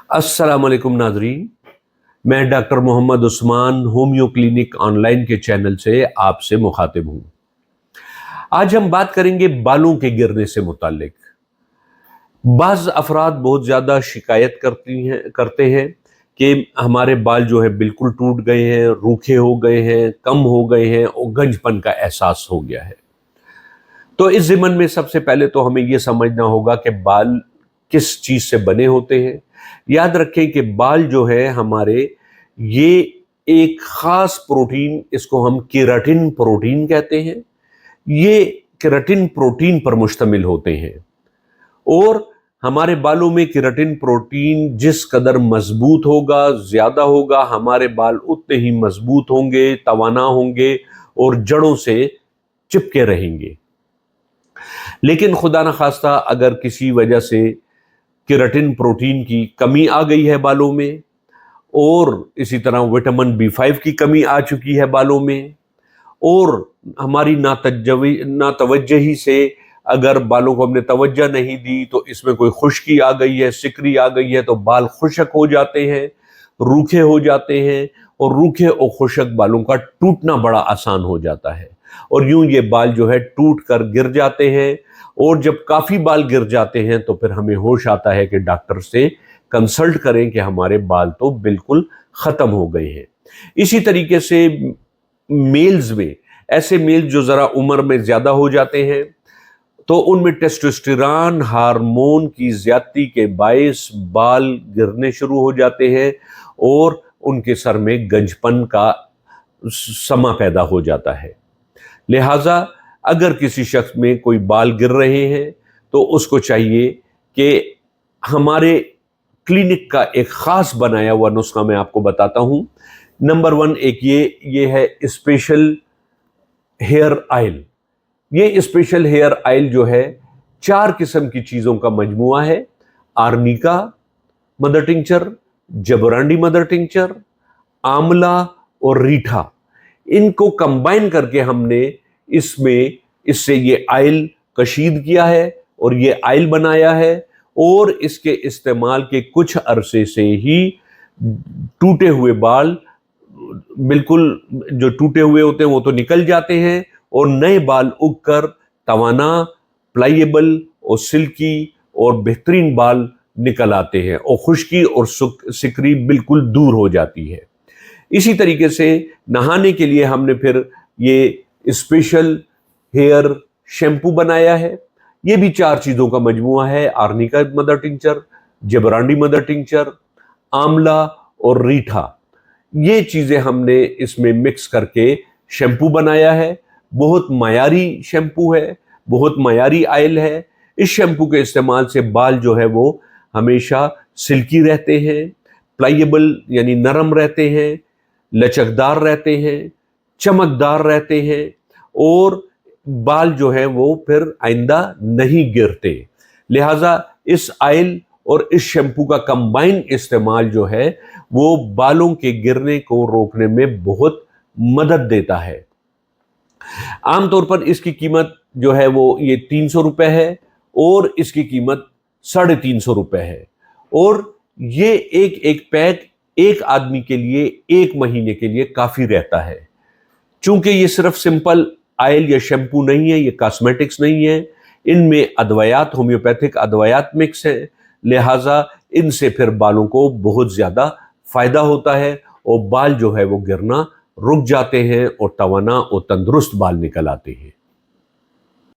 अस्सलाम वालेकुम नाज़रीन, मैं doctor Mohammad Usman homeo clinic online के चैनल से आपसे मुखातिब हूँ। आज हम बात करेंगे बालों के गिरने से मुताल्लिक। बाज़ अफराद बहुत ज़्यादा शिकायत करते हैं कि हमारे बाल जो है बिल्कुल टूट गए हैं, रूखे हो गए हैं, कम हो गए हैं और गंजपन का एहसास हो गया है। तो इस ज़िमन में सबसे पहले तो हमें ये समझना होगा कि बाल किस चीज़ से बने होते हैं। याद रखें कि बाल जो है हमारे, ये एक ख़ास प्रोटीन, इसको हम केराटिन प्रोटीन कहते हैं, ये केराटिन प्रोटीन पर मुश्तमिल होते हैं। और हमारे बालों में केराटिन प्रोटीन जिस कदर मजबूत होगा, ज़्यादा होगा, हमारे बाल उतने ही मजबूत होंगे, तवाना होंगे और जड़ों से चिपके रहेंगे। लेकिन खुदा न खास्ता अगर किसी वजह से केराटिन प्रोटीन की कमी आ गई है बालों में, और इसी तरह विटामिन B5 की कमी आ चुकी है बालों में, और हमारी नातवज्जही से अगर बालों को हमने तवज्जो नहीं दी तो इसमें कोई खुश्की आ गई है, सिकरी आ गई है, तो बाल खुशक हो जाते हैं, रूखे हो जाते हैं, और रूखे और खुशक बालों का टूटना बड़ा आसान हो जाता है। और यूं ये बाल जो है टूट कर गिर जाते हैं, और जब काफ़ी बाल गिर जाते हैं तो फिर हमें होश आता है कि डॉक्टर से कंसल्ट करें कि हमारे बाल तो बिल्कुल ख़त्म हो गए हैं। इसी तरीके से मेल्स में, ऐसे मेल जो ज़रा उम्र में ज़्यादा हो जाते हैं, तो उनमें टेस्टोस्टेरोन हार्मोन की ज़्यादती के बायस बाल गिरने शुरू हो जाते हैं और उनके सर में गंजपन का समा पैदा हो जाता है। लिहाजा अगर किसी शख्स में कोई बाल गिर रहे हैं तो उसको चाहिए कि हमारे क्लिनिक का एक ख़ास बनाया हुआ नुस्खा मैं आपको बताता हूँ। नंबर 1 एक ये है स्पेशल हेयर ऑयल। ये स्पेशल हेयर ऑयल जो है 4 किस्म की चीज़ों का मजमुआ है। Arnica mother tincture, jaborandi mother tincture, आंवला और रीठा, इनको कंबाइन करके हमने इससे ये ऑयल कशीद किया है और ये ऑयल बनाया है। और इसके इस्तेमाल के कुछ अरसे से ही टूटे हुए बाल, बिल्कुल जो टूटे हुए होते हैं वो तो निकल जाते हैं, और नए बाल उगकर तवाना, प्लाइएबल और सिल्की और बेहतरीन बाल निकल आते हैं, और खुश्की और सिकरी बिल्कुल दूर हो जाती है। इसी तरीके से नहाने के लिए हमने फिर ये स्पेशल हेयर शैम्पू बनाया है। ये भी 4 चीज़ों का मजमुआ है। Arnica mother tincture, jaborandi mother tincture, आंवला और रीठा, ये चीज़ें हमने इसमें मिक्स करके शैम्पू बनाया है। बहुत मयारी शैम्पू है, बहुत मयारी ऑयल है। इस शैम्पू के इस्तेमाल से बाल जो है वो हमेशा सिल्की रहते हैं, प्लाइएबल यानी नरम रहते हैं, लचकदार रहते हैं, चमकदार रहते हैं, और बाल जो है वो फिर आइंदा नहीं गिरते। लिहाजा इस ऑयल और इस शैम्पू का कंबाइन इस्तेमाल जो है वो बालों के गिरने को रोकने में बहुत मदद देता है। आमतौर पर इसकी कीमत जो है वो ये 300 रुपये है, और इसकी कीमत 350 रुपये है। और ये एक पैक एक आदमी के लिए 1 महीने के लिए काफ़ी रहता है। चूंकि ये सिर्फ सिंपल ऑयल या शैम्पू नहीं है, ये कॉस्मेटिक्स नहीं है, इनमें अदवायात, होम्योपैथिक अदवायात मिक्स है, लिहाजा इनसे फिर बालों को बहुत ज़्यादा फ़ायदा होता है, और बाल जो है वो गिरना रुक जाते हैं और तवाना और तंदुरुस्त बाल निकल आते हैं।